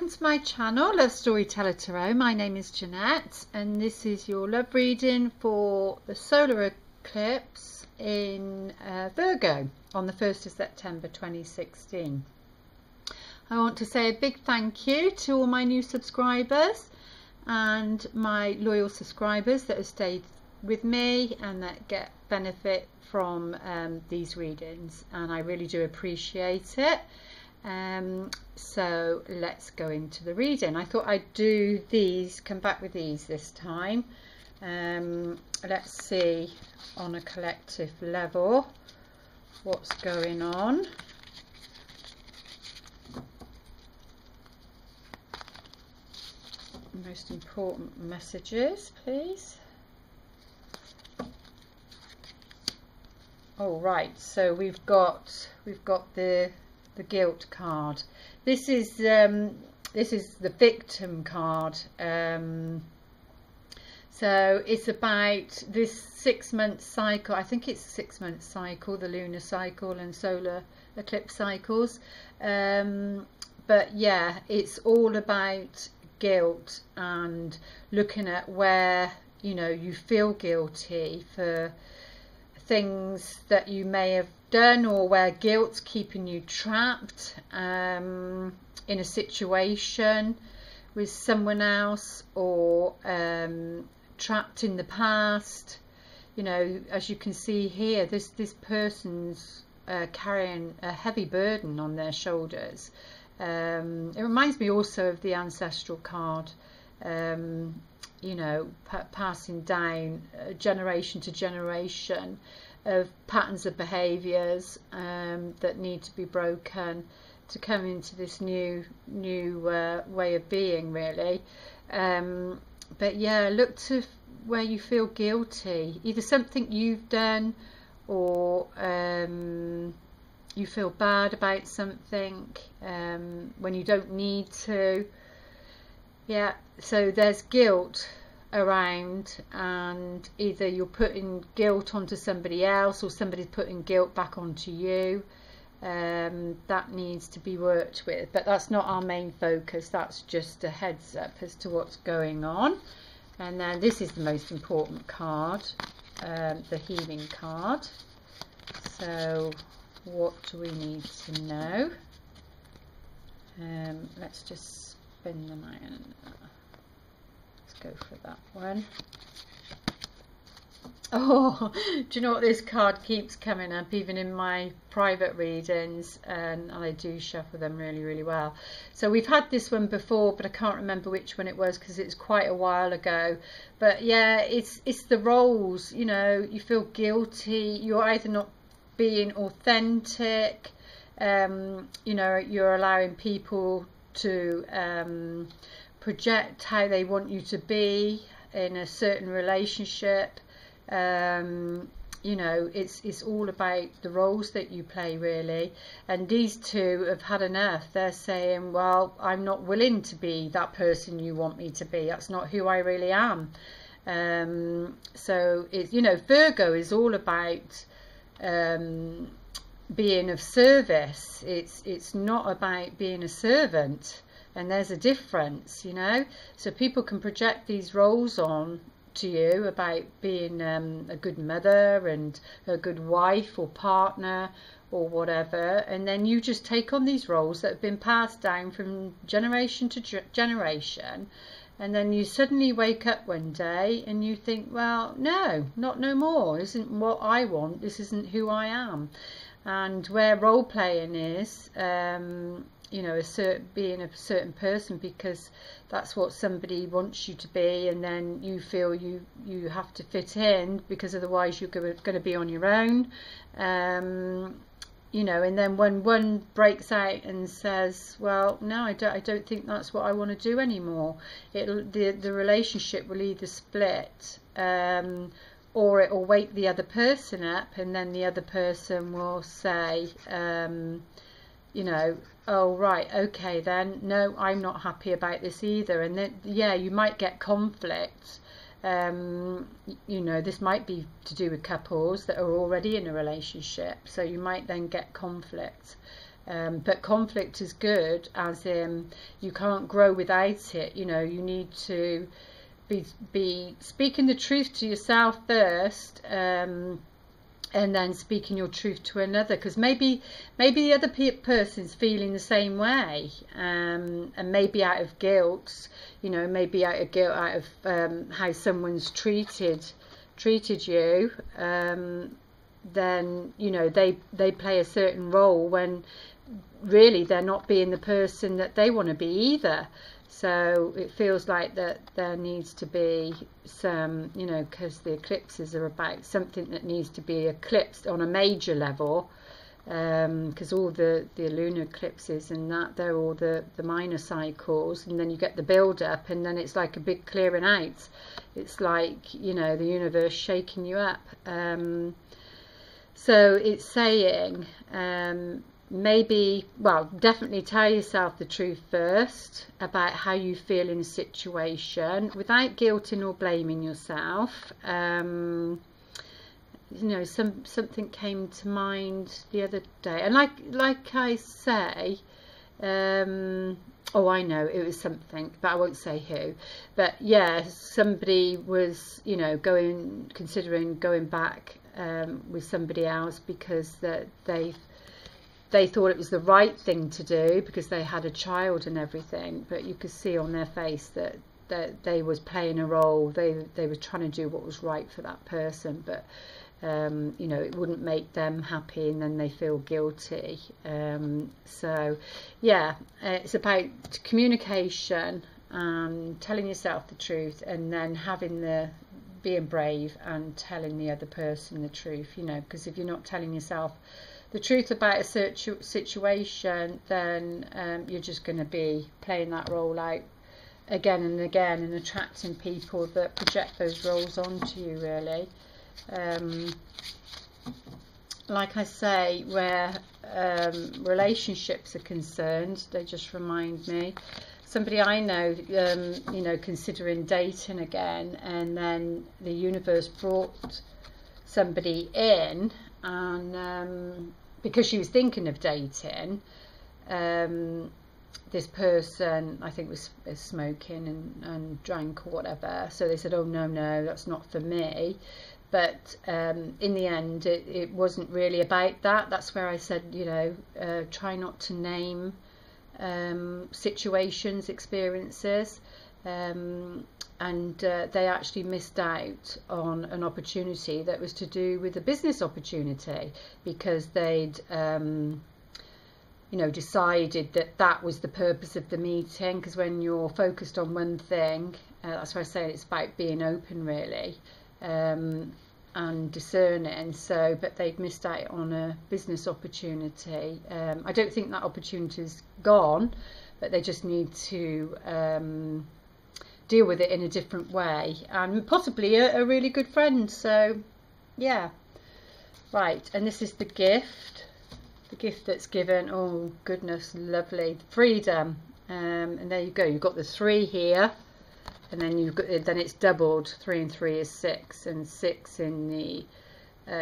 welcome to my channel, Love Storyteller Tarot. My name is Jeanette and this is your love reading for the solar eclipse in Virgo on the 1st of September 2016. I want to say a big thank you to all my new subscribers and my loyal subscribers that have stayed with me and that get benefit from these readings, and I really do appreciate it. So let's go into the reading. I thought I'd do these, come back with these this time. Let's see on a collective level what's going on. Most important messages, please. All right, so we've got the guilt card. This is the victim card. So it's about this 6-month cycle. I think it's a 6-month cycle, the lunar cycle and solar eclipse cycles. But yeah, it's all about guilt and looking at where, you know, you feel guilty for things that you may have done, or where guilt's keeping you trapped in a situation with someone else, or trapped in the past. You know, as you can see here, this person's carrying a heavy burden on their shoulders. It reminds me also of the ancestral card, you know, passing down generation to generation of patterns of behaviours that need to be broken to come into this new way of being, really. But yeah, look to where you feel guilty, either something you've done, or you feel bad about something when you don't need to. Yeah, so there's guilt around, and either you're putting guilt onto somebody else or somebody's putting guilt back onto you. That needs to be worked with, but that's not our main focus. That's just a heads up as to what's going on. And then this is the most important card, the healing card. So what do we need to know? Let's just spin them out. Let's go for that one. Oh, do you know what? This card keeps coming up even in my private readings, and I do shuffle them really, really well. So we've had this one before, but I can't remember which one it was because it's quite a while ago. But yeah, it's the roles. You know, you feel guilty. You're either not being authentic. You know, you're allowing people to project how they want you to be in a certain relationship. You know, it's all about the roles that you play, really. And these two have had enough. They're saying, well, I'm not willing to be that person you want me to be. That's not who I really am. So it's, you know, Virgo is all about being of service. It's not about being a servant, and there's a difference, you know. So people can project these roles on to you about being a good mother and a good wife or partner or whatever, and then you just take on these roles that have been passed down from generation to generation, and then you suddenly wake up one day and you think, well, no more. This isn't what I want. This isn't who I am. And where role playing is, you know, being a certain person because that's what somebody wants you to be, and then you feel you have to fit in because otherwise you're going to be on your own. You know, and then when one breaks out and says, well, no, I don't think that's what I want to do anymore, the relationship will either split, or it will wake the other person up, and then the other person will say, you know, oh right, okay then, no, I'm not happy about this either. And then, yeah, you might get conflict. You know, this might be to do with couples that are already in a relationship, so you might then get conflict. But conflict is good, as in you can't grow without it. You know, you need to be speaking the truth to yourself first, and then speaking your truth to another, because maybe the other person's feeling the same way, and maybe out of guilt, you know, maybe out of how someone's treated you, then, you know, they play a certain role when really they're not being the person that they want to be either. So it feels like that there needs to be some, you know, because the eclipses are about something that needs to be eclipsed on a major level, because all the lunar eclipses and that, they're all the minor cycles, and then you get the build up, and then it's like a big clearing out. It's like, you know, the universe shaking you up. So it's saying, maybe, well, definitely tell yourself the truth first about how you feel in a situation without guilting or blaming yourself. You know, something came to mind the other day, and like I say, oh, I know it was something, but I won't say who. But yeah, somebody was, you know, considering going back with somebody else because they thought it was the right thing to do because they had a child and everything, but you could see on their face that they was playing a role. They were trying to do what was right for that person, but you know, it wouldn't make them happy, and then they feel guilty. So yeah, it's about communication and telling yourself the truth, and then being brave and telling the other person the truth, you know, because if you're not telling yourself the truth about a situation, then you're just going to be playing that role out again and again and attracting people that project those roles onto you, really. Like I say, where relationships are concerned, they just remind me. Somebody I know, you know, considering dating again, and then the universe brought somebody in, and because she was thinking of dating, this person, I think, was smoking and drank or whatever, so they said, oh no, that's not for me. But in the end, it wasn't really about that. That's where I said, you know, try not to name situations, experiences, and they actually missed out on an opportunity that was to do with a business opportunity, because they'd you know, decided that was the purpose of the meeting. Because when you're focused on one thing, that's why I say it's about being open, really, and discerning. So, but they'd missed out on a business opportunity. I don't think that opportunity's gone, but they just need to deal with it in a different way, and possibly a really good friend. So yeah, right, and this is the gift that's given. Oh goodness, lovely, freedom. And there you go, you've got the 3 here, and then then it's doubled. 3 and 3 is 6, and 6 in the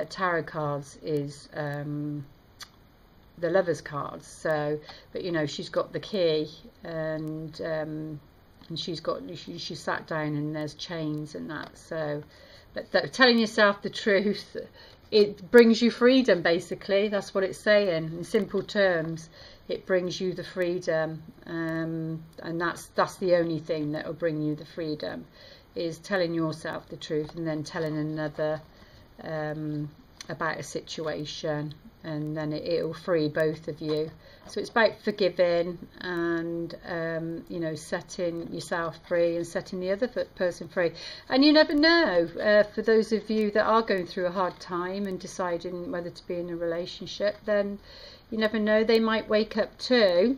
tarot cards is the Lovers cards. So, but you know, she's got the key, and she sat down, and there's chains and that. So, but telling yourself the truth, it brings you freedom, basically. That's what it's saying in simple terms. It brings you the freedom, and that's the only thing that will bring you the freedom, is telling yourself the truth and then telling another about a situation, and then it'll free both of you. So it's about forgiving and you know, setting yourself free and setting the other person free. And you never know, for those of you that are going through a hard time and deciding whether to be in a relationship, then you never know, they might wake up too,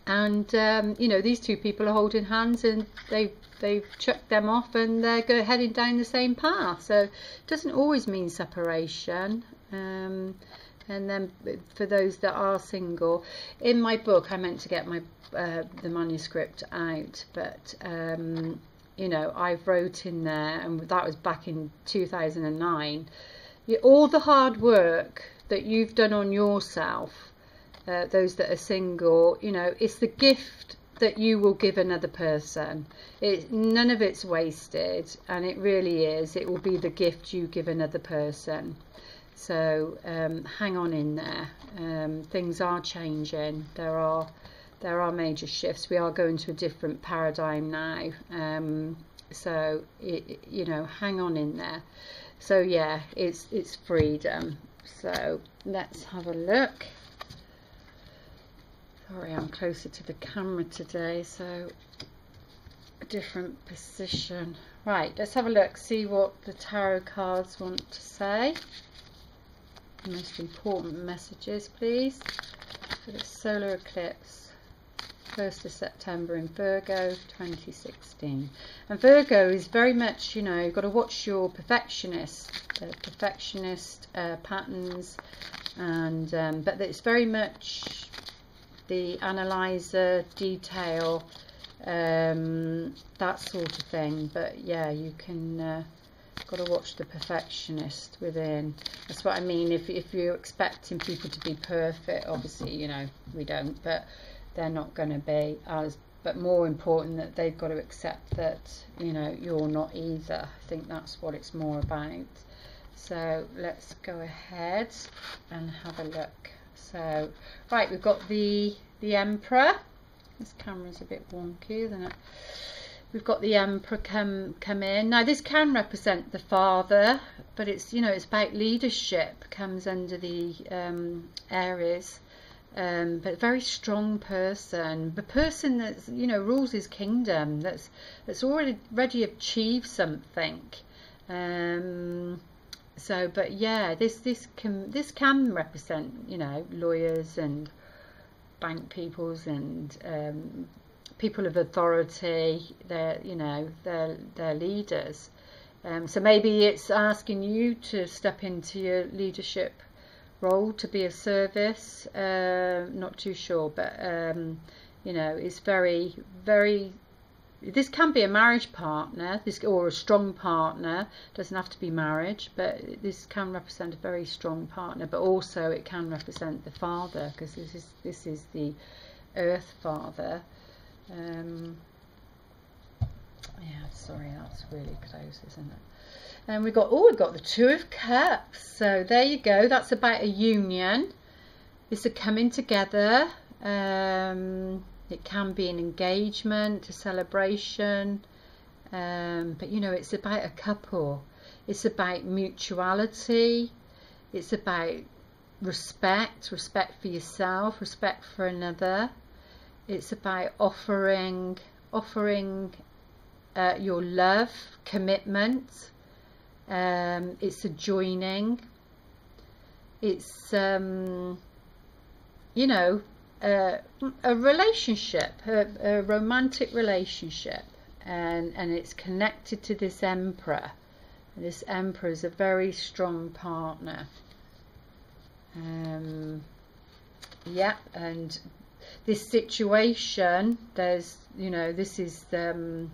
and you know, these 2 people are holding hands, and they've chucked them off, and they're heading down the same path. So it doesn't always mean separation. And then for those that are single, in my book, I meant to get my the manuscript out, but you know, I've wrote in there, and that was back in 2009, all the hard work that you've done on yourself, those that are single, you know, it's the gift that you will give another person. None of it's wasted, and it really is. It will be the gift you give another person. So hang on in there. Things are changing. There are major shifts. We are going to a different paradigm now. So you know, hang on in there. So yeah, it's freedom. So let's have a look. Sorry, I'm closer to the camera today, so a different position. Right, let's have a look, see what the tarot cards want to say. The most important messages, please, for the solar eclipse, 1st of September in Virgo 2016. And Virgo is very much, you know, you've got to watch your perfectionist patterns, and but it's very much the analyzer, detail, that sort of thing. But yeah, you can got to watch the perfectionist within. That's what I mean. If you're expecting people to be perfect, obviously, you know, we don't, but they're not going to be. But more important, that they've got to accept that, you know, you're not either. I think that's what it's more about. So let's go ahead and have a look. So right, we've got the Emperor. This camera's a bit wonky, isn't it? We've got the Emperor come in. Now this can represent the father, but it's, you know, it's about leadership, comes under the Aries. But very strong person, the person that's, you know, rules his kingdom, that's already achieved something. So, but yeah, this can represent, you know, lawyers and bank peoples and people of authority. They're, you know, they're leaders. So maybe it's asking you to step into your leadership role, to be of service. Not too sure, but you know, it's very, very. This can be a marriage partner, or a strong partner. Doesn't have to be marriage, but this can represent a very strong partner. But also, it can represent the father, because this is the Earth Father. Yeah, sorry, that's really close, isn't it? And we've got the Two of Cups. So there you go. That's about a union. It's a coming together. It can be an engagement, a celebration. But you know, it's about a couple. It's about mutuality. It's about respect for yourself, respect for another. It's about offering your love, commitment. It's a joining. It's you know, a relationship, a romantic relationship, and it's connected to this Emperor. This Emperor is a very strong partner. Yeah, and this situation, there's, you know, this is the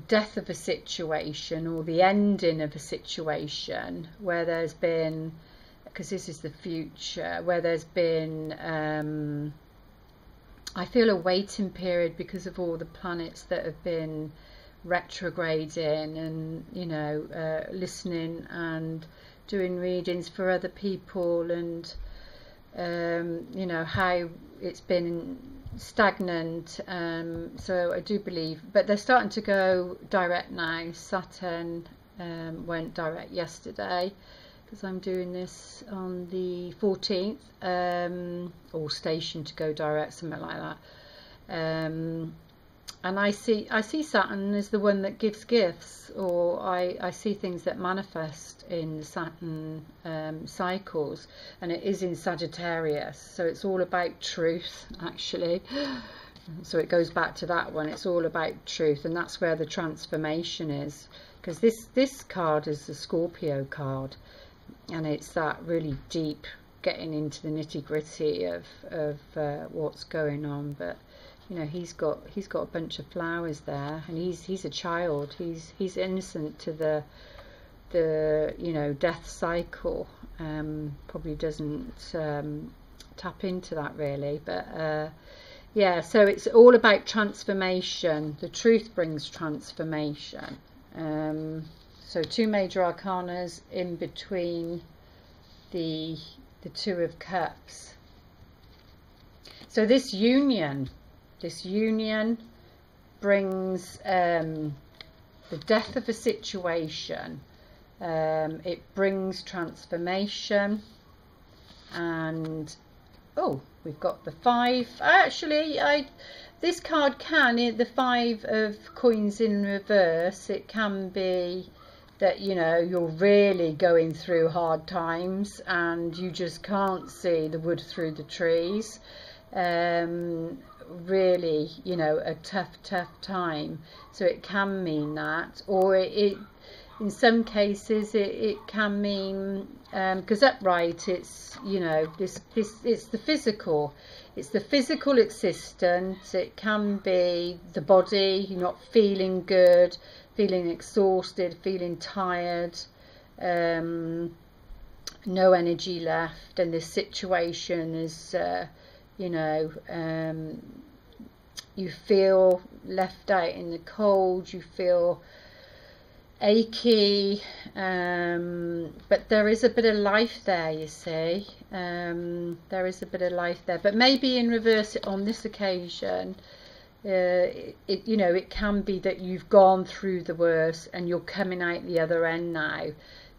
death of a situation, or the ending of a situation where there's been, because this is the future, where there's been I feel a waiting period because of all the planets that have been retrograding, and, you know, listening and doing readings for other people, and you know, how it's been stagnant. So I do believe, but they're starting to go direct now. Saturn went direct yesterday, because I'm doing this on the 14th, or stationed to go direct, something like that. And I see Saturn as the one that gives gifts, or I see things that manifest in the Saturn cycles, and it is in Sagittarius, so it's all about truth, actually. So it goes back to that one. It's all about truth, and that's where the transformation is, because this card is the Scorpio card, and it's that really deep, getting into the nitty-gritty of what's going on. But you know, he's got a bunch of flowers there, and he's a child. He's innocent to the you know, death cycle. Probably doesn't tap into that really. But yeah, so it's all about transformation. The truth brings transformation. So 2 major arcanas in between the 2 of Cups. So this union brings the death of a situation. It brings transformation, and oh, we've got the 5. Actually, this card can, the 5 of coins in reverse, it can be that, you know, you're really going through hard times and you just can't see the wood through the trees. Really, you know, a tough time. So it can mean that, or it in some cases it can mean, because upright, it's, you know, this it's the physical existence. It can be the body, you're not feeling good, feeling exhausted, feeling tired, no energy left, and this situation is you know, you feel left out in the cold, you feel achy, but there is a bit of life there, you see. There is a bit of life there, but maybe in reverse on this occasion, you know, it can be that you've gone through the worst and you're coming out the other end now,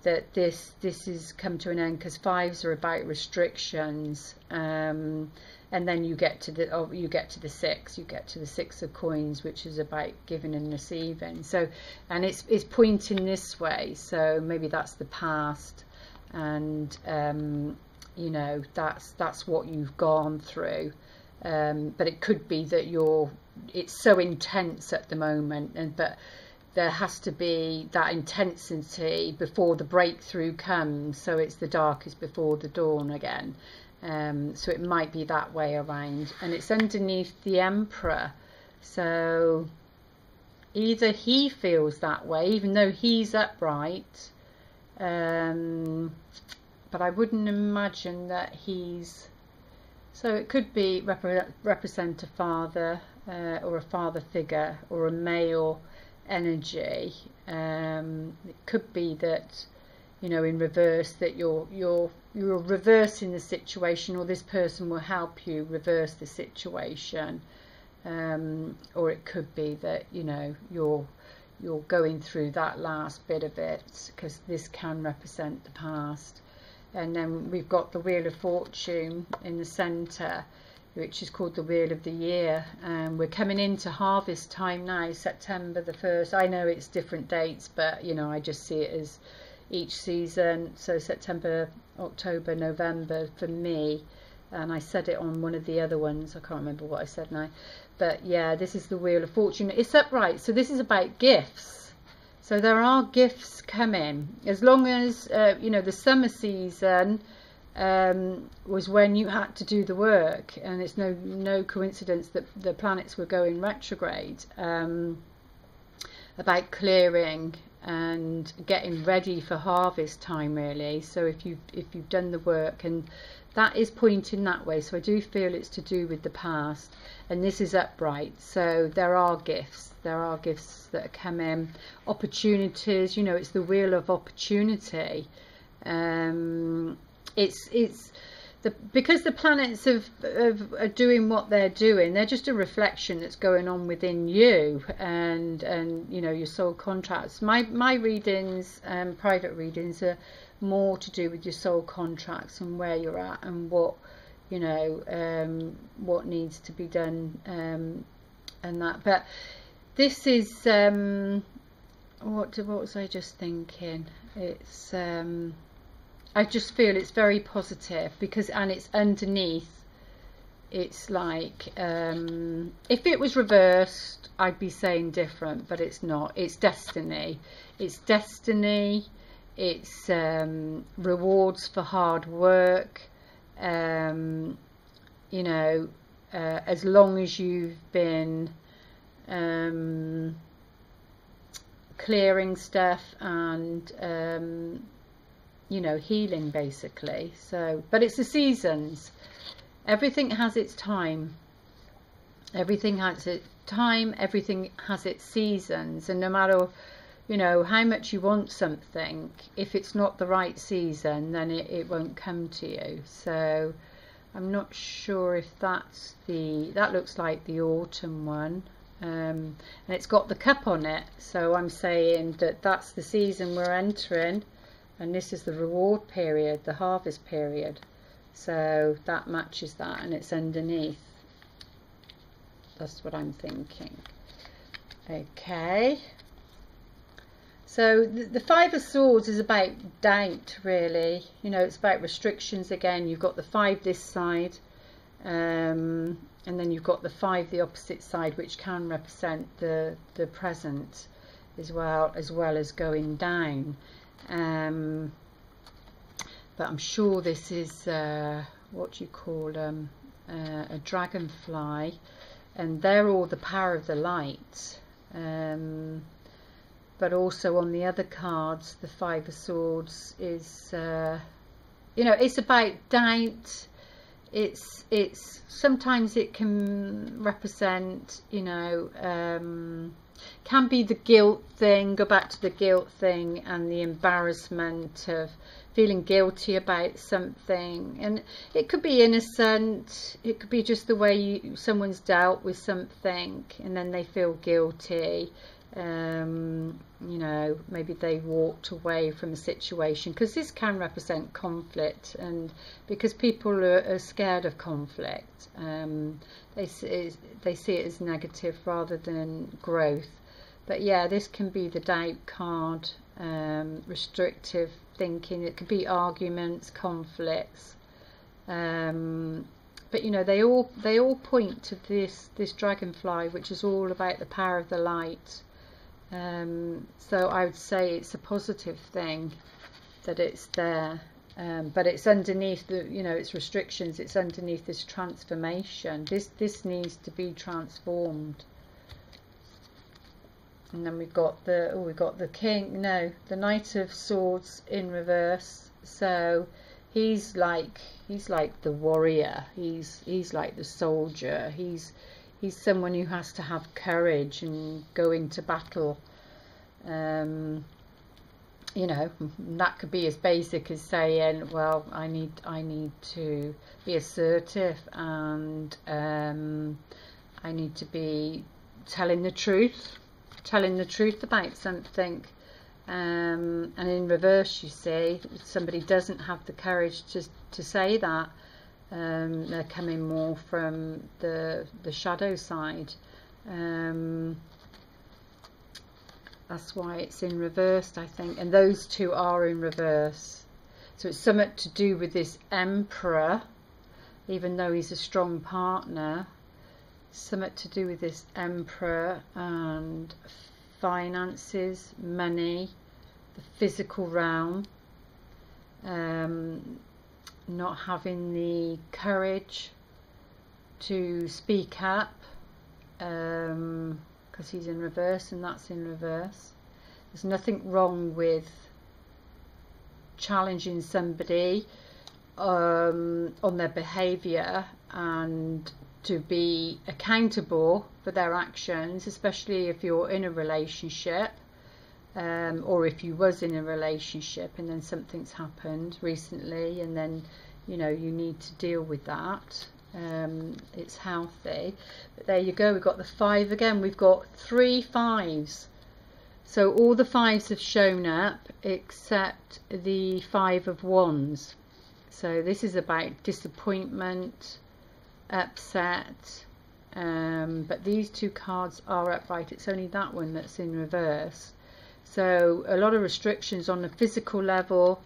that this has come to an end, because 5s are about restrictions, and then you get to the 6, you get to the 6 of coins, which is about giving and receiving. So, and it's pointing this way, so maybe that's the past, and you know, that's what you've gone through, but it could be that it's so intense at the moment, but there has to be that intensity before the breakthrough comes, so it's the darkest before the dawn again. So it might be that way around, and it's underneath the Emperor, so either he feels that way even though he's upright, but I wouldn't imagine that he's, so it could be represent a father, or a father figure, or a male energy. It could be that, you know, in reverse, that you're reversing the situation, or this person will help you reverse the situation, or it could be that, you know, you're going through that last bit of it, because this can represent the past. And then we've got the Wheel of Fortune in the centre, which is called the Wheel of the Year, and we're coming into harvest time now, September the 1st. I know it's different dates, but, you know, I just see it as each season, so September, October, November for me, and I said it on one of the other ones, I can't remember what I said now, but yeah, this is the Wheel of Fortune. It's upright, so this is about gifts, so there are gifts coming, as long as you know, the summer season was when you had to do the work, and it's no coincidence that the planets were going retrograde, about clearing and getting ready for harvest time, really. So if you've done the work, and that is pointing that way, so I do feel it's to do with the past, and this is upright, so there are gifts that are coming, opportunities, you know, it's the Wheel of Opportunity. It's because the planets are doing what they're doing, they're just a reflection that's going on within you, and you know, your soul contracts. My readings, private readings, are more to do with your soul contracts and where you're at, and what, you know, what needs to be done, and that. But this is what was I just thinking? It's I just feel it's very positive, because, and it's underneath, it's like, if it was reversed I'd be saying different, but it's not. It's destiny, it's rewards for hard work, you know, as long as you've been clearing stuff and you know, healing basically. So, but it's the seasons, everything has its time. Everything has its time, everything has its seasons, and no matter, you know, how much you want something, if it's not the right season, then it won't come to you. So I'm not sure if that's that looks like the autumn one, and it's got the cup on it, so I'm saying that that's the season we're entering, and this is the reward period, the harvest period. So that matches that, and it's underneath. That's what I'm thinking. Okay. So the Five of Swords is about doubt, really. You know, it's about restrictions again. You've got the 5 this side, and then you've got the 5 the opposite side, which can represent the present as well as going down. But I'm sure this is what do you call a dragonfly, and they're all the power of the light. But also on the other cards, the 5 of Swords is, you know, it's about doubt. It's sometimes it can represent, you know, can be the guilt thing. Go back to the guilt thing and the embarrassment of feeling guilty about something, and it could be innocent. It could be just the way someone's dealt with something, and then they feel guilty. You know, maybe they walked away from a situation, because this can represent conflict, and because people are scared of conflict, they see it as negative rather than growth. But yeah, this can be the doubt card, restrictive thinking. It could be arguments, conflicts, but you know, they all point to this dragonfly, which is all about the power of the light. So I would say it's a positive thing that it's there, but it's underneath the, you know, it's restrictions. It's underneath this transformation. This needs to be transformed. And then we've got the king, no, the Knight of Swords in reverse. So he's like the warrior. He's like the soldier. He's someone who has to have courage and go into battle. You know, that could be as basic as saying, well, I need to be assertive, and I need to be telling the truth about something. And in reverse, you see, somebody doesn't have the courage to say that. They're coming more from the shadow side. That's why it's in reverse, I think, and those two are in reverse. So it's something to do with this Emperor, even though he's a strong partner. Something to do with this Emperor and finances, money, the physical realm. Not having the courage to speak up, because he's in reverse, and that's in reverse. There's nothing wrong with challenging somebody on their behaviour and to be accountable for their actions, especially if you're in a relationship. Or if you was in a relationship and then something's happened recently, and then, you know, you need to deal with that. It's healthy. But there you go, we've got the 5 again. We've got 3 5s. So all the 5s have shown up except the 5 of Wands. So this is about disappointment, upset, but these 2 cards are upright. It's only that one that's in reverse. So a lot of restrictions on the physical level,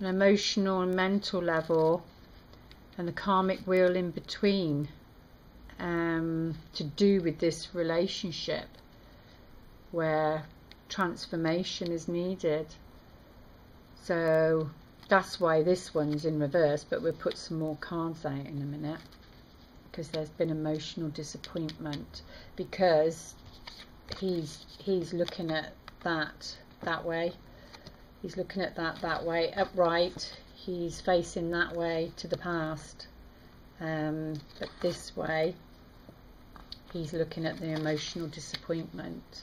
an emotional and mental level, and the karmic wheel in between, to do with this relationship where transformation is needed. So that's why this one's in reverse, but we'll put some more cards out in a minute, because there's been emotional disappointment, because he's looking at that way. He's looking at that way, upright. He's facing that way to the past. but this way he's looking at the emotional disappointment.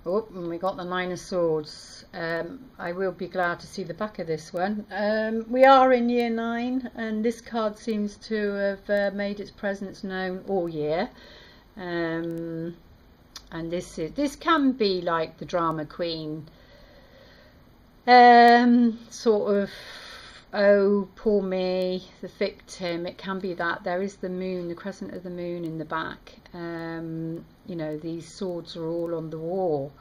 Oh, and we got the Nine of Swords. I will be glad to see the back of this one. We are in year 9, and this card seems to have made its presence known all year. And this can be like the drama queen, sort of, oh poor me, the victim. It can be that. There is the moon, the crescent of the moon in the back. You know, these swords are all on the wall,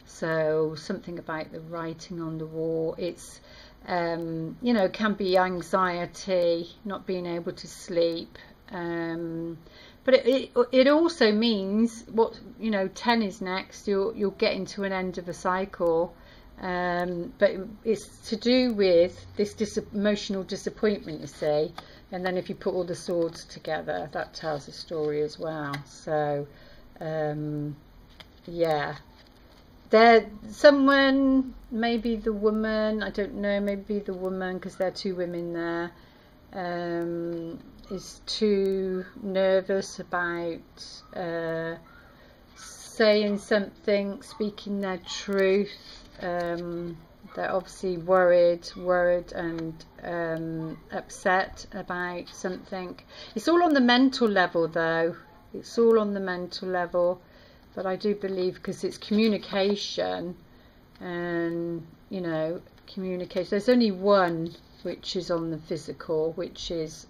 so something about the writing on the wall. It's you know, can be anxiety, not being able to sleep, but it also means, what, you know, 10 is next, you'll get into an end of a cycle, but it's to do with this emotional disappointment, you see. And then if you put all the swords together, that tells a story as well. So yeah, there, someone, maybe the woman, I don't know, maybe the woman, because there are 2 women there, is too nervous about saying something, speaking their truth. They're obviously worried and upset about something. It's all on the mental level though. It's all on the mental level. But I do believe, because it's communication, and, you know, communication. There's only one which is on the physical, which is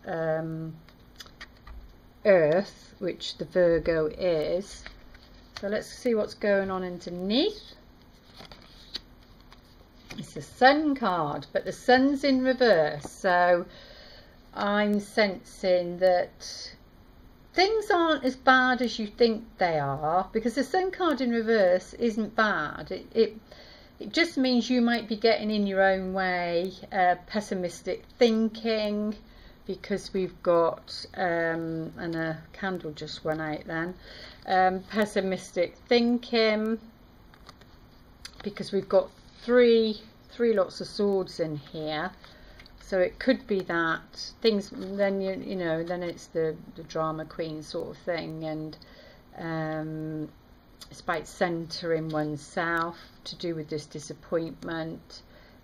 Earth, which the Virgo is. So let's see what's going on underneath. It's the Sun card, but the Sun's in reverse, so I'm sensing that things aren't as bad as you think they are, because the Sun card in reverse isn't bad. It just means you might be getting in your own way, pessimistic thinking, because we've got and a candle just went out then, pessimistic thinking, because we've got three lots of swords in here. So it could be that things, then you know, then it's the drama queen sort of thing, and it's about centering oneself, to do with this disappointment,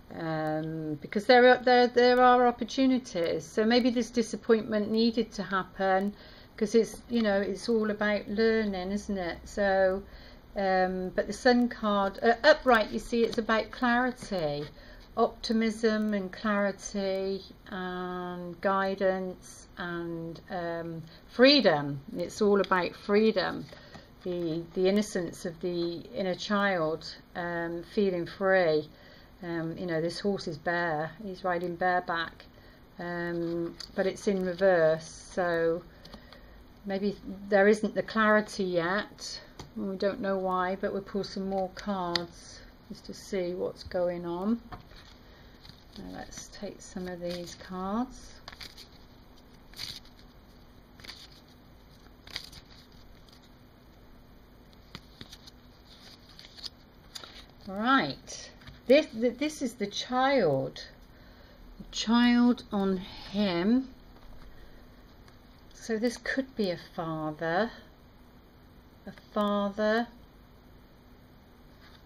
because there are opportunities. So maybe this disappointment needed to happen, because it's, you know, it's all about learning, isn't it? So but the Sun card upright, you see, it's about clarity, optimism and clarity and guidance and freedom. It's all about freedom, the innocence of the inner child, feeling free. You know, this horse is bare, he's riding bareback, but it's in reverse, so maybe there isn't the clarity yet. We don't know why, but we'll pull some more cards just to see what's going on. Now let's take some of these cards. Right, this is the child on him. So this could be a father,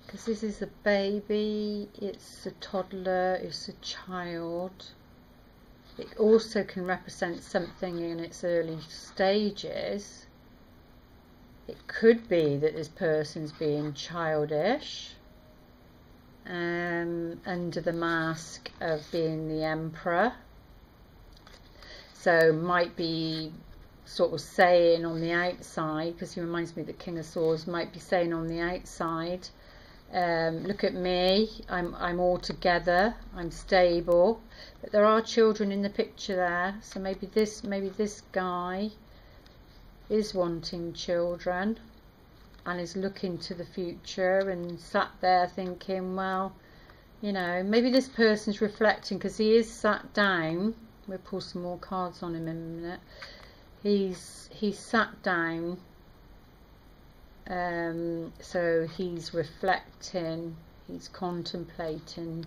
because this is a baby, it's a toddler, it's a child. It also can represent something in its early stages. It could be that this person's being childish, under the mask of being the emperor. So might be sort of saying on the outside, because he reminds me that King of Swords, might be saying on the outside, look at me, I'm all together, I'm stable. But there are children in the picture there, so maybe this guy is wanting children and is looking to the future and sat there thinking, well, you know, maybe this person's reflecting, because he is sat down. We'll pull some more cards on him in a minute. He's sat down, so he's reflecting, he's contemplating,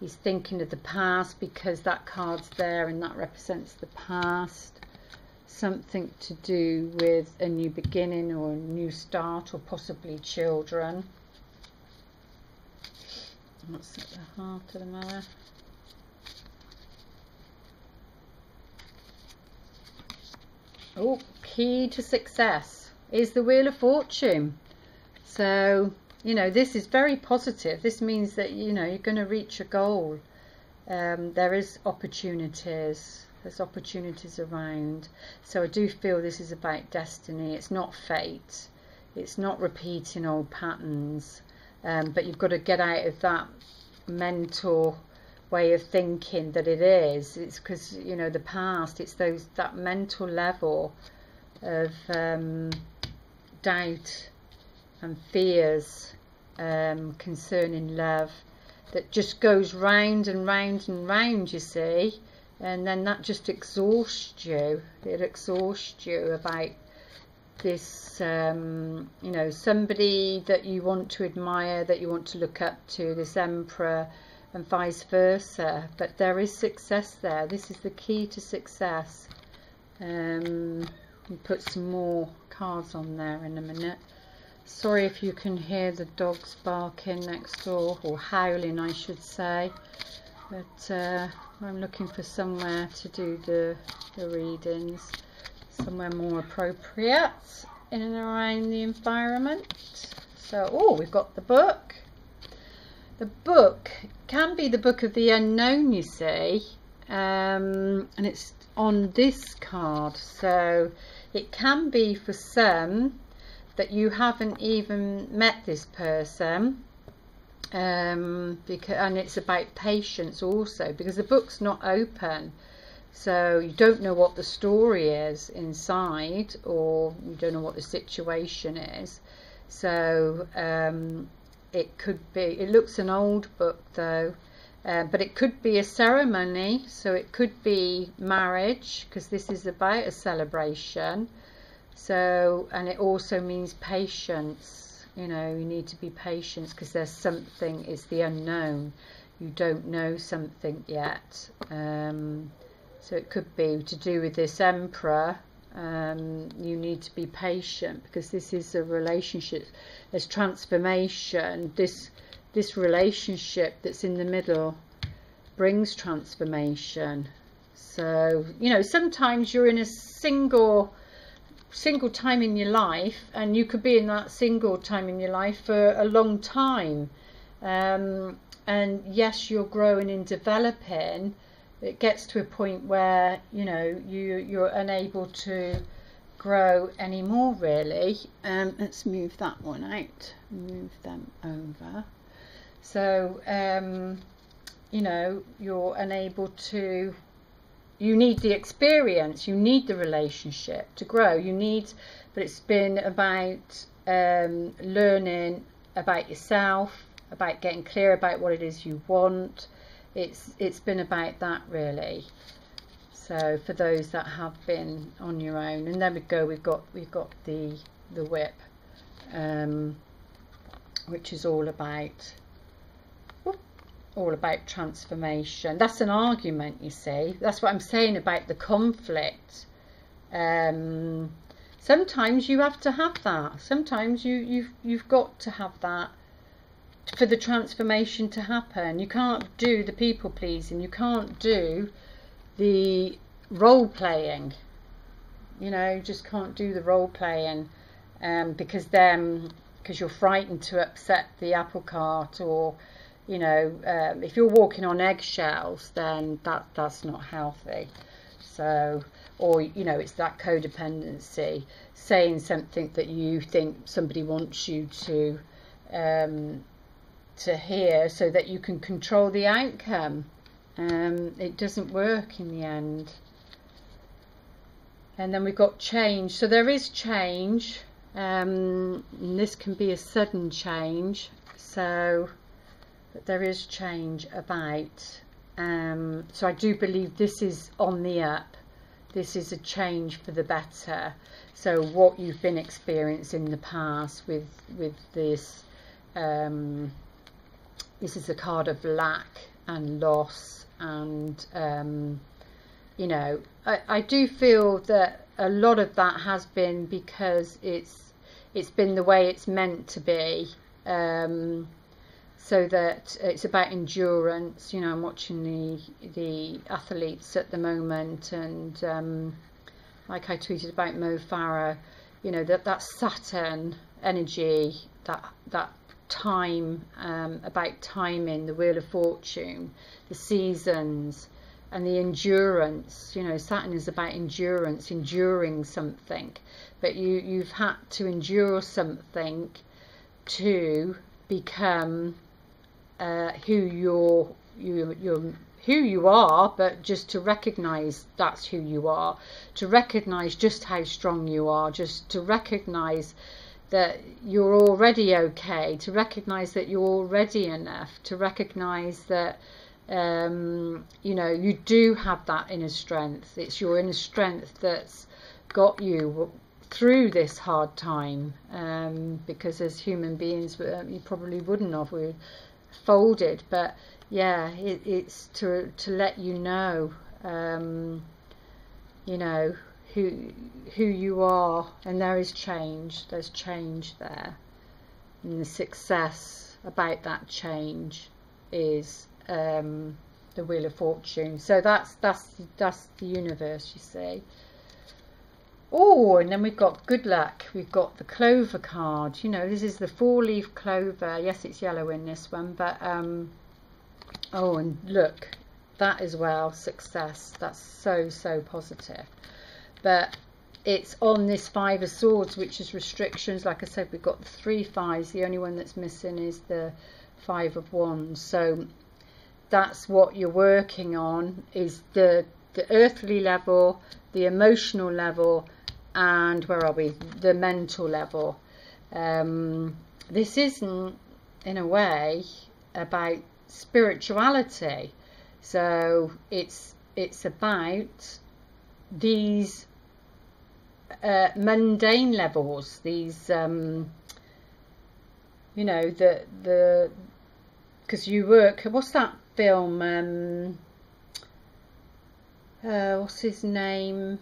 He's thinking of the past because that card's there and that represents the past. Something to do with a new beginning or a new start, or possibly children. What's at the heart of the matter? Oh, key to success is the Wheel of Fortune. So, you know, this is very positive. This means that, you know, you're going to reach a goal. There is opportunities. There's opportunities around. So I do feel this is about destiny. It's not fate. It's not repeating old patterns. But you've got to get out of that mental way of thinking that it is. It's because, you know, the past, it's that mental level of doubt and fears concerning love that just goes round and round and round, you see, and then that just exhausts you. It exhausts you about this, you know, somebody that you want to admire, that you want to look up to, this emperor, and vice versa. But there is success there. This is the key to success. We'll put some more cards on there in a minute. Sorry if you can hear the dogs barking next door, or howling I should say, but I'm looking for somewhere to do the readings, somewhere more appropriate in and around the environment. So, oh, we've got the book. The book can be the book of the unknown, you see, and it's on this card. So it can be for some that you haven't even met this person, and it's about patience also, because the book's not open, so you don't know what the story is inside, or you don't know what the situation is. So it could be, it looks an old book though, but it could be a ceremony, so it could be marriage, because this is about a celebration. So, and it also means patience. You know, you need to be patient because there's something, it's the unknown. You don't know something yet. So it could be to do with this emperor. You need to be patient because this is a relationship. There's transformation. This relationship that's in the middle brings transformation. So, you know, sometimes you're in a single time in your life, and you could be in that single time in your life for a long time, and yes, you're growing and developing. It gets to a point where, you know, you're unable to grow anymore, really. Let's move that one out, move them over. So you know, you're unable to, you need the experience, you need the relationship to grow, you need, but it's been about learning about yourself, about getting clear about what it is you want. It's been about that, really. So for those that have been on your own, and there we go, we've got the whip, which is all about transformation. That's an argument, you see. That's what I'm saying about the conflict. Sometimes you have to have that. Sometimes you've got to have that for the transformation to happen. You can't do the people pleasing. You can't do the role playing. You know, you just can't do the role playing because you're frightened to upset the apple cart, or you know, if you're walking on eggshells, then that's not healthy. So, or you know, it's that codependency, saying something that you think somebody wants you to hear so that you can control the outcome. It doesn't work in the end. And then we've got change. So there is change, and this can be a sudden change. So but there is change about. So I do believe this is on the up. This is a change for the better. So what you've been experiencing in the past with this, this is a card of lack and loss, and you know, I do feel that a lot of that has been because it's been the way it's meant to be, so that it's about endurance. You know, I'm watching the athletes at the moment, and like I tweeted about Mo Farah, you know, that Saturn energy, that time, about timing, the Wheel of Fortune, the seasons, and the endurance. You know, Saturn is about endurance, enduring something, but you've had to endure something to become who you are, but just to recognize that's who you are, to recognize just how strong you are, just to recognize that you're already okay, to recognize that you're already enough, to recognize that you know, you do have that inner strength. It's your inner strength that's got you through this hard time, because as human beings you probably wouldn't have, we're folded. But yeah, it's to let you know, you know, who you are, and there is change. There's change there, and the success about that change is the Wheel of Fortune. So that's the universe, you see. Oh, and then we've got good luck. We've got the clover card. You know, this is the 4-leaf clover. Yes, it's yellow in this one, but oh, and look, that as well, success. That's so positive. But it's on this 5 of Swords, which is restrictions. Like I said, we've got the 3 5s. The only one that's missing is the 5 of Wands. So that's what you're working on, is the earthly level, the emotional level, and where are we, the mental level. This isn't, in a way, about spirituality. So it's about these mundane levels, these you know, the because you work, what's that film, what's his name,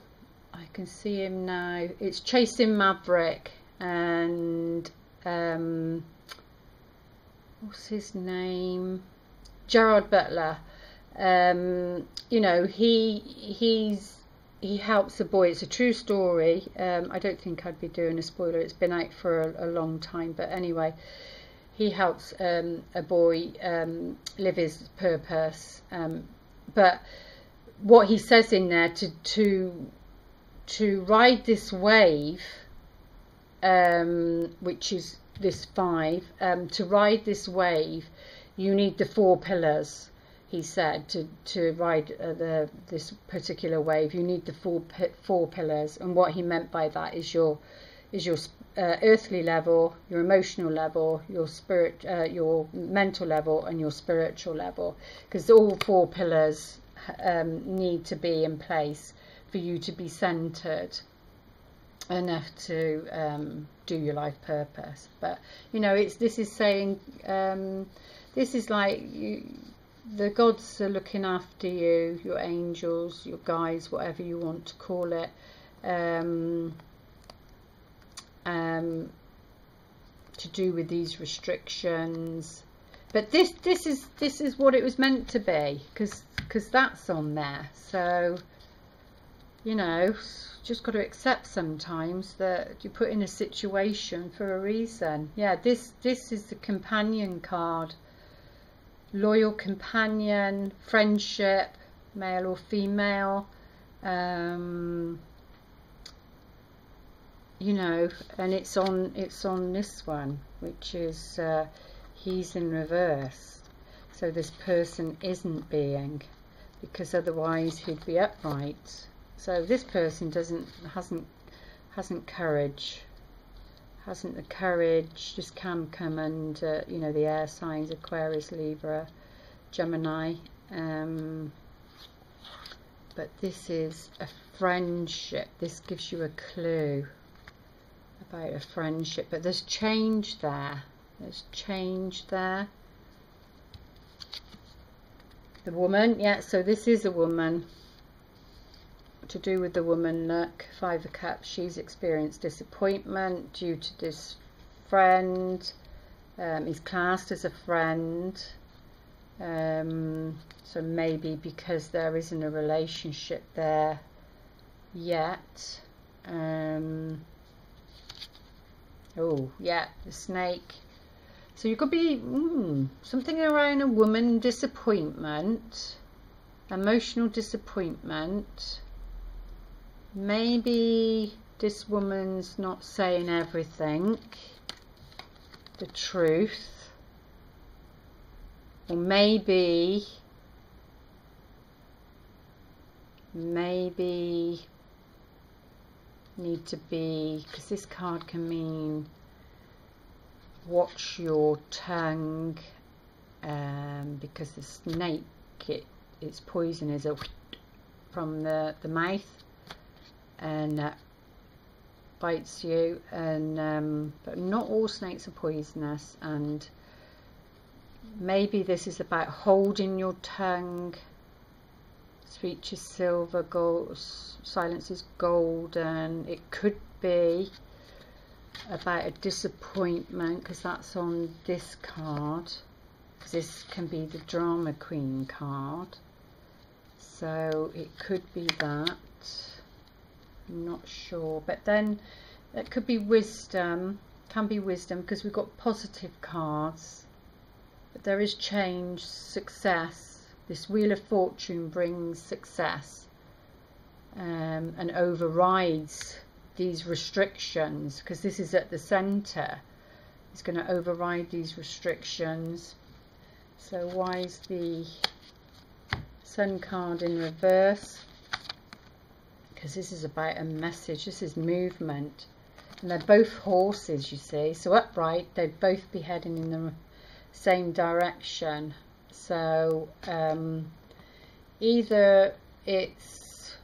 I can see him now, it's Chasing Maverick, and what's his name, Gerard Butler. You know, he helps a boy. It's a true story. I don't think I'd be doing a spoiler. It's been out for a long time, but anyway, he helps a boy live his purpose. But what he says in there, to ride this wave, which is this 5, to ride this wave, you need the 4 pillars. He said to ride this particular wave, you need the 4 pillars. And what he meant by that is your earthly level, your emotional level, your spirit, your mental level, and your spiritual level, because all 4 pillars need to be in place for you to be centered enough to do your life purpose. But you know, this is saying, this is like the gods are looking after you, your angels, your guides, whatever you want to call it, to do with these restrictions. But this is what it was meant to be, because that's on there. So you know, just got to accept sometimes that you're put in a situation for a reason. Yeah, this is the companion card. Loyal companion, friendship, male or female, you know, and it's on this one, which is he's in reverse. So this person isn't being, because otherwise he'd be upright. So this person hasn't courage, hasn't the courage. This can come under, you know, the air signs, Aquarius, Libra, Gemini, but this is a friendship. This gives you a clue about a friendship, but there's change there. There's change there. The woman, yeah, so this is a woman. To do with the woman, look, 5 of Cups. She's experienced disappointment due to this friend. He's classed as a friend. So maybe because there isn't a relationship there yet. Oh, yeah, the snake. So you could be something around a woman disappointment, emotional disappointment. Maybe this woman's not saying everything, the truth, or maybe need to be, because this card can mean watch your tongue, because the snake, its poison is from the mouth, and bites you, and but not all snakes are poisonous, and maybe this is about holding your tongue. Speech is silver, gold, silence is golden. It could be about a disappointment, because that's on this card, because this can be the drama queen card, so it could be that. I'm not sure, but then it could be wisdom, can be wisdom, because we've got positive cards, but there is change, success. This Wheel of Fortune brings success, and overrides these restrictions, because this is at the center. It's going to override these restrictions. So why is the Sun card in reverse? Because this is about a message, this is movement, and they're both horses, you see, so upright, they'd both be heading in the same direction. So either it's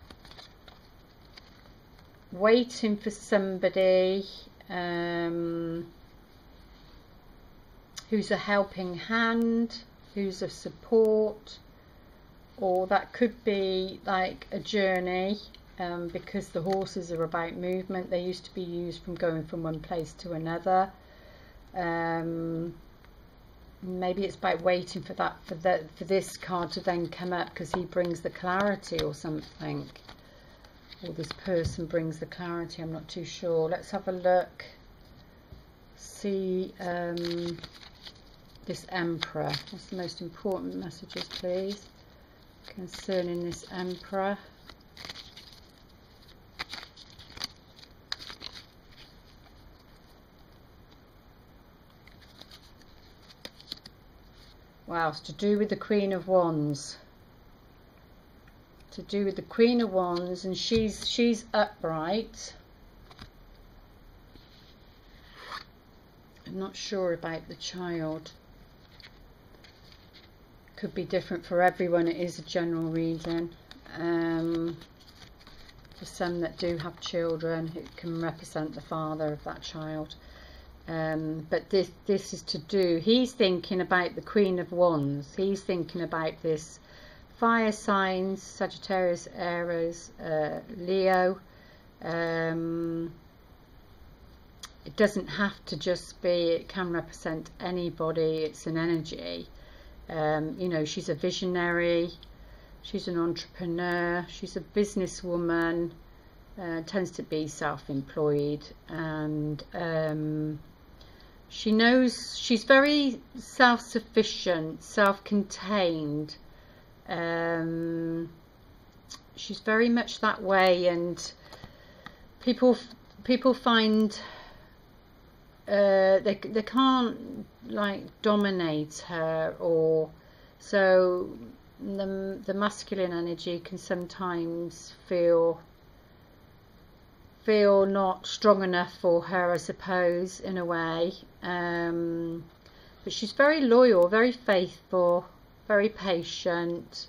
waiting for somebody who's a helping hand, who's a support, or that could be like a journey, because the horses are about movement. They used to be used from going from one place to another. Maybe it's about waiting for that, for this card to then come up, because he brings the clarity or something, or this person brings the clarity. I'm not too sure. Let's have a look. See this Emperor. What's the most important messages, please, concerning this Emperor? Wow, it's to do with the Queen of Wands. To do with the Queen of Wands, and she's upright. I'm not sure about the child. Could be different for everyone. It is a general reading. For some that do have children, it can represent the father of that child. But this is to do, he's thinking about the Queen of Wands. He's thinking about this fire signs, Sagittarius, Aries, Leo. It doesn't have to just be, it can represent anybody. It's an energy. You know, she's a visionary, she's an entrepreneur, she's a businesswoman, tends to be self-employed, and she knows, she's very self-sufficient, self-contained. She's very much that way, and people find they can't like dominate her, or so the masculine energy can sometimes feel not strong enough for her, I suppose, in a way. But she's very loyal, very faithful, very patient.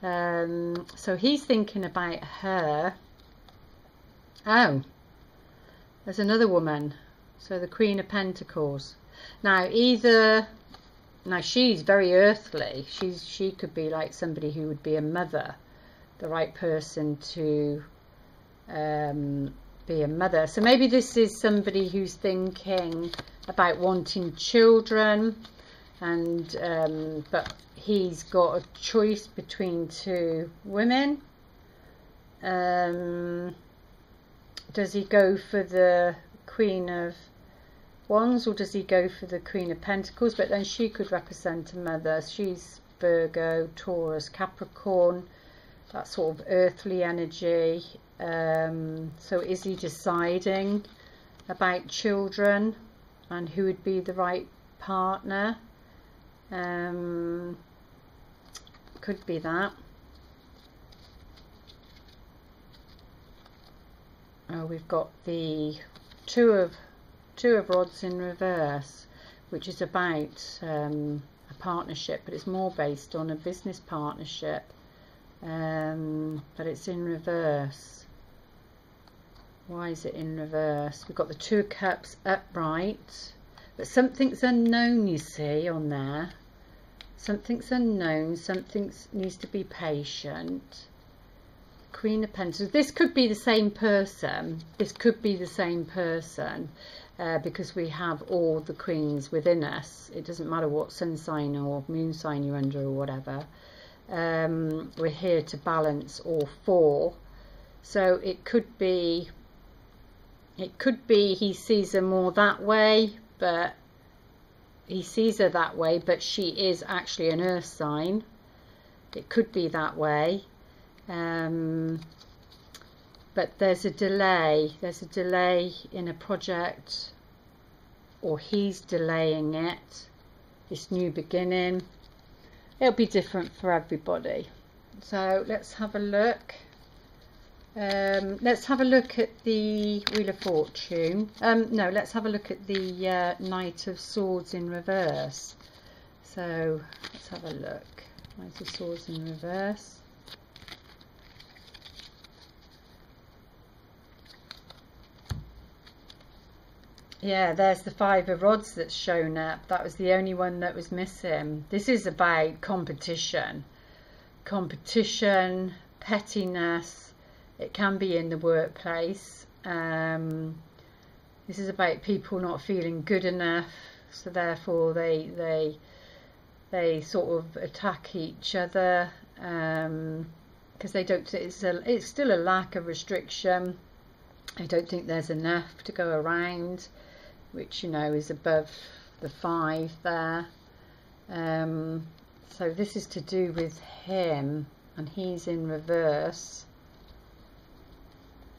So he's thinking about her. Oh, there's another woman. So the Queen of Pentacles. Now, either Now she's very earthly. She could be like somebody who would be a mother, the right person to be a mother. So maybe this is somebody who's thinking about wanting children, and but he's got a choice between two women. Does he go for the Queen of Wands, or does he go for the Queen of Pentacles? But then she could represent a mother. She's Virgo, Taurus, Capricorn, that sort of earthly energy. So is he deciding about children and who would be the right partner? Could be that. Oh, we've got the two of rods in reverse, which is about a partnership, but it's more based on a business partnership, but it's in reverse. Why is it in reverse? We've got the Two of Cups upright, but something's unknown, you see, on there. Something's unknown, something needs to be patient. Queen of Pentacles. This could be the same person. This could be the same person, because we have all the queens within us. It doesn't matter what sun sign or moon sign you're under or whatever. We're here to balance all four. So it could be he sees her more that way, but she is actually an earth sign. It could be that way. But there's a delay in a project, or he's delaying it, this new beginning. It'll be different for everybody. So let's have a look. Let's have a look at the Wheel of Fortune. No, let's have a look at the Knight of Swords in reverse. So let's have a look. Knight of Swords in reverse. Yeah, there's the Five of Rods that's shown up. That was the only one that was missing. This is about competition. Competition, pettiness. It can be in the workplace. This is about people not feeling good enough, so therefore they sort of attack each other, because they don't. It's still a lack of restriction. I don't think there's enough to go around, which, you know, is above the 5 there. So this is to do with him, and he's in reverse.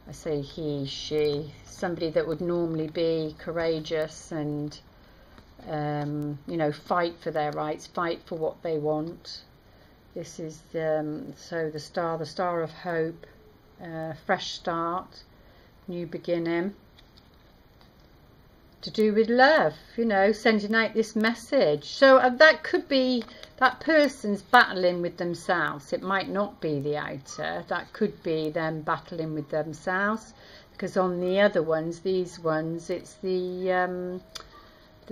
I say he, she, somebody that would normally be courageous and you know, fight for their rights, fight for what they want. This is so the star of hope, fresh start, new beginning, to do with love, you know, sending out this message. So that could be that person's battling with themselves. It might not be the outer. That could be them battling with themselves, because on the other ones, these ones, it's the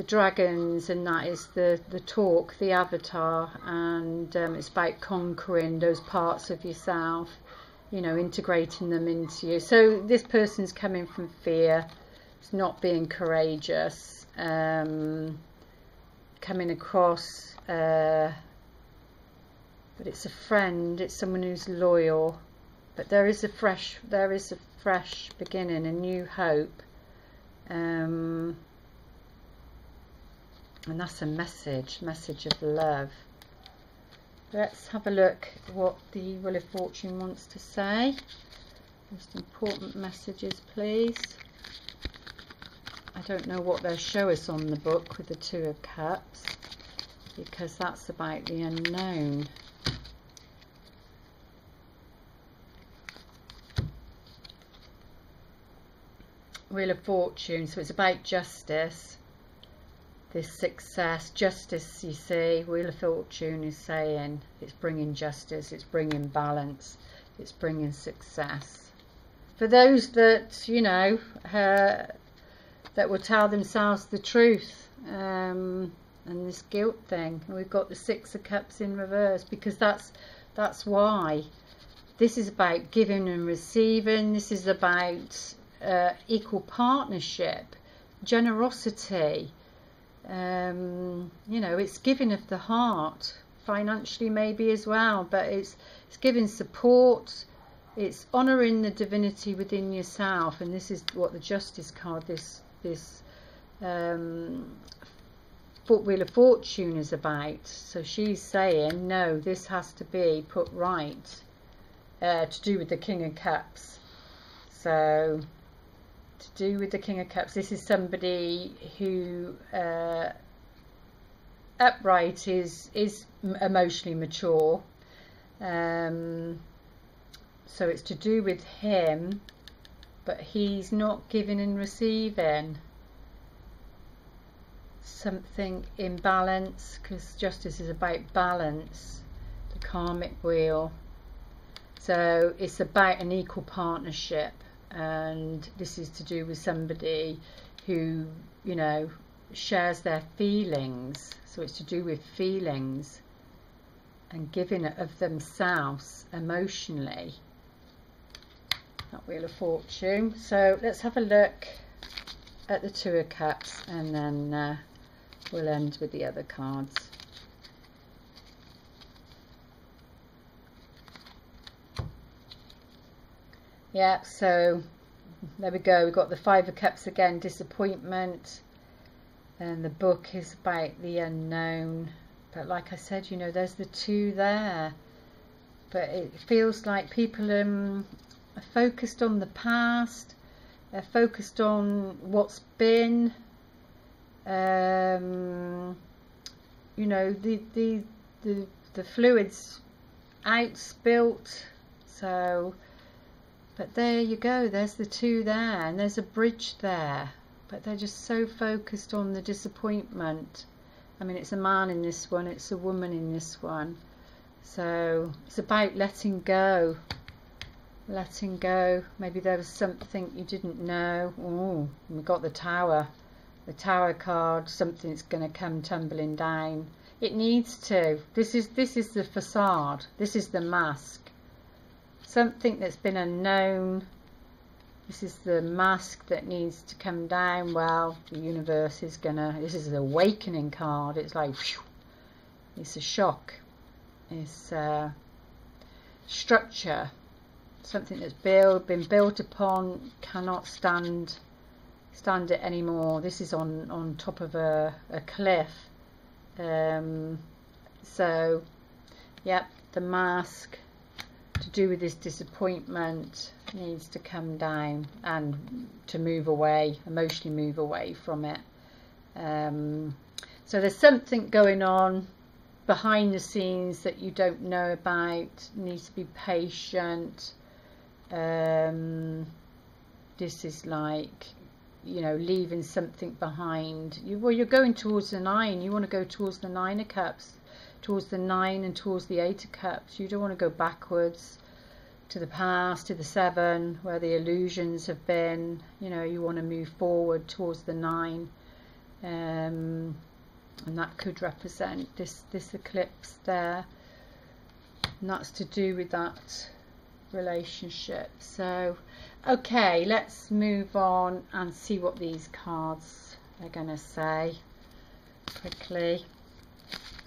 dragons, and that is the talk, the avatar, and it's about conquering those parts of yourself, you know, integrating them into you. So this person's coming from fear. It's not being courageous, coming across, but it's a friend, it's someone who's loyal. But there is a fresh beginning, a new hope, and that's a message of love. Let's have a look what the Wheel of Fortune wants to say. Most important messages, please. I don't know what they'll show us on the book with the Two of Cups, because that's about the unknown. Wheel of Fortune, so it's about justice, this success, justice, you see. Wheel of Fortune is saying it's bringing justice, it's bringing balance, it's bringing success. For those that, you know, that will tell themselves the truth, and this guilt thing. And we've got the Six of Cups in reverse, because that's why. This is about giving and receiving. This is about equal partnership, generosity. You know, it's giving of the heart, financially maybe as well, but it's giving support. It's honouring the divinity within yourself, and this is what the Justice card, this Wheel of Fortune is about. So she's saying, no, this has to be put right, to do with the King of Cups. So to do with the King of Cups, this is somebody who upright is emotionally mature. So it's to do with him, but he's not giving and receiving. Something in balance, because Justice is about balance, the karmic wheel. So it's about an equal partnership, and this is to do with somebody who, you know, shares their feelings. So it's to do with feelings and giving of themselves emotionally. That Wheel of Fortune. So let's have a look at the Two of Cups, and then we'll end with the other cards. Yeah, so there we go. We've got the Five of Cups again, disappointment, and the book is about the unknown. But like I said, you know, there's the two there, but it feels like people are focused on the past, they're focused on what's been. You know, the fluids out, spilt. So, but there you go, there's the two there, and there's a bridge there, but they're just so focused on the disappointment. I mean, it's a man in this one, it's a woman in this one. So it's about letting go. Letting go. Maybe there was something you didn't know. Oh, we got the Tower. The Tower card. Something's going to come tumbling down. It needs to. This is the facade. This is the mask. Something that's been unknown. This is the mask that needs to come down. Well, the universe is gonna. This is the awakening card. It's like, whew, it's a shock. It's structure. Something that's been built upon cannot stand it anymore. This is on top of a cliff. So, yep, the mask, to do with this disappointment, needs to come down and to move away, emotionally move away from it. So there's something going on behind the scenes that you don't know about. Needs to be patient. This is like, you know, leaving something behind. You're going towards the 9. You want to go towards the 9 of Cups, towards the 9 and towards the 8 of Cups. You don't want to go backwards to the past, to the 7, where the illusions have been. You know, you want to move forward towards the 9, and that could represent this eclipse there, and that's to do with that relationship. So okay, let's move on and see what these cards are going to say quickly.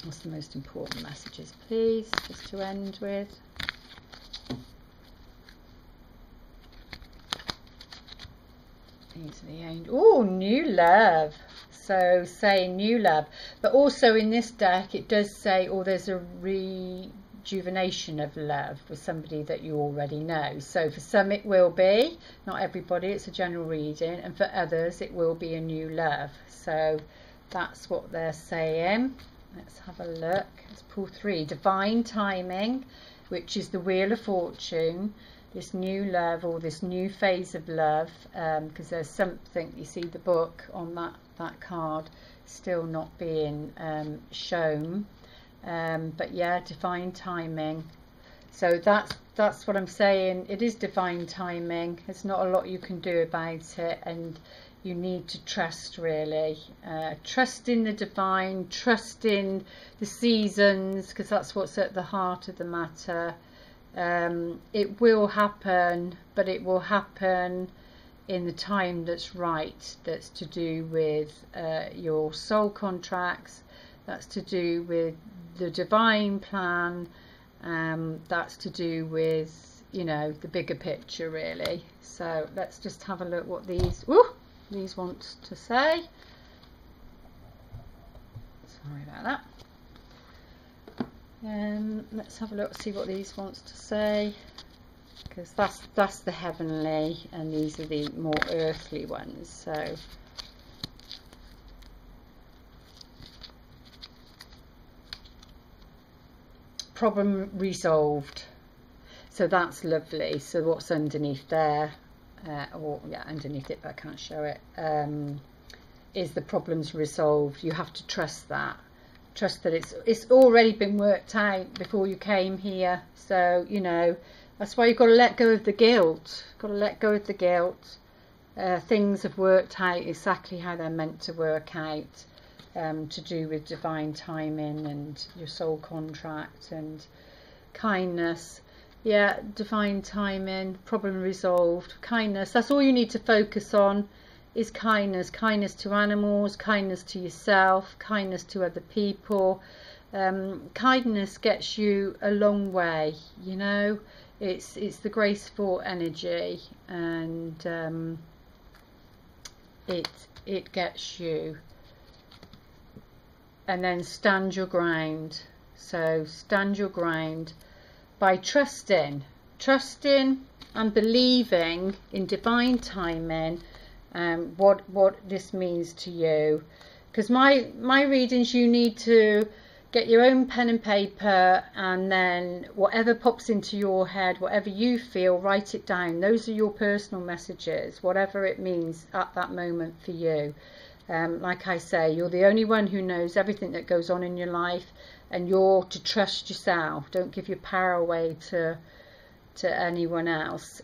What's the most important messages, please, just to end with? These are the angels. Oh, new love. So saying new love, but also in this deck it does say, oh, there's a rejuvenation of love with somebody that you already know. So for some it will be, not everybody, it's a general reading, and for others it will be a new love. So that's what they're saying. Let's have a look. Let's pull 3. Divine timing, which is the Wheel of Fortune. This new love, or this new phase of love, because there's something, you see the book on that card still not being shown, but yeah, divine timing. So that's what I'm saying. It is divine timing. There's not a lot you can do about it, and you need to trust, really. Trust in the divine, trust in the seasons, because that's what's at the heart of the matter. It will happen, but it will happen in the time that's right. That's to do with your soul contracts, that's to do with the divine plan, that's to do with, you know, the bigger picture, really. So let's just have a look what these want to say. Sorry about that. Let's have a look, see what these wants to say, because that's the heavenly and these are the more earthly ones. So problem resolved, so that's lovely. So what's underneath there, or yeah, underneath it, but I can't show it, is the problems resolved. You have to trust that. Trust that it's already been worked out before you came here. So, you know, that's why you've got to let go of the guilt. Got to let go of the guilt. Things have worked out exactly how they're meant to work out, to do with divine timing and your soul contract and kindness. Yeah, divine timing, problem resolved, kindness. That's all you need to focus on, is kindness. Kindness to animals, kindness to yourself, kindness to other people. Kindness gets you a long way, you know. It's the graceful energy, and it gets you. And then stand your ground. So stand your ground by trusting and believing in divine timing, what this means to you. Because my readings, you need to get your own pen and paper, and then whatever pops into your head, whatever you feel, write it down. Those are your personal messages, whatever it means at that moment for you. Like I say, you're the only one who knows everything that goes on in your life, and you're to trust yourself. Don't give your power away to anyone else.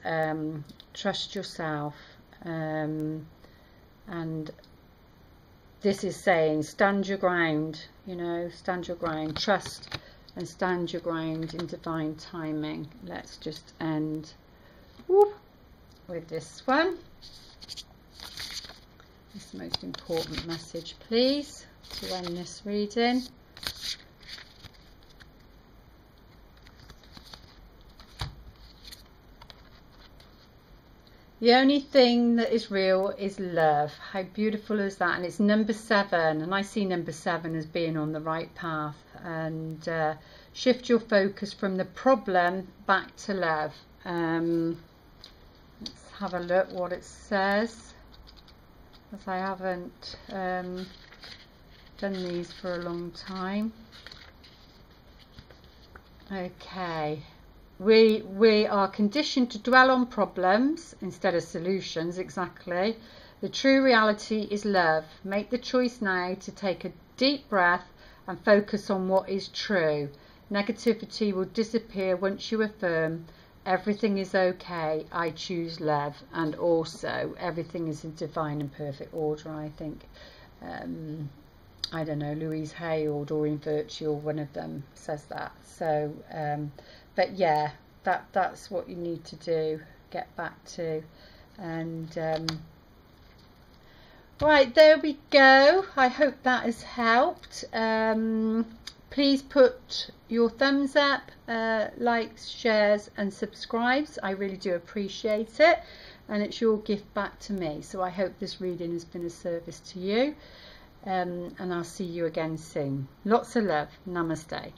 Trust yourself, and this is saying stand your ground, you know, stand your ground, trust and stand your ground in divine timing. Let's just end with this one. This is the most important message, please, to end this reading. The only thing that is real is love. How beautiful is that? And it's number 7, and I see number 7 as being on the right path. And shift your focus from the problem back to love. Let's have a look what it says, as I haven't done these for a long time. Okay. We are conditioned to dwell on problems instead of solutions, exactly. The true reality is love. Make the choice now to take a deep breath and focus on what is true. Negativity will disappear once you affirm everything is okay, I choose love, and also everything is in divine and perfect order. I think, I don't know, Louise Hay or Doreen Virtue, or one of them says that. So but yeah, that's what you need to do, get back to. And right, there we go. I hope that has helped. Please put your thumbs up, likes, shares and subscribes. I really do appreciate it, and it's your gift back to me. So I hope this reading has been a service to you, and I'll see you again soon. Lots of love. Namaste.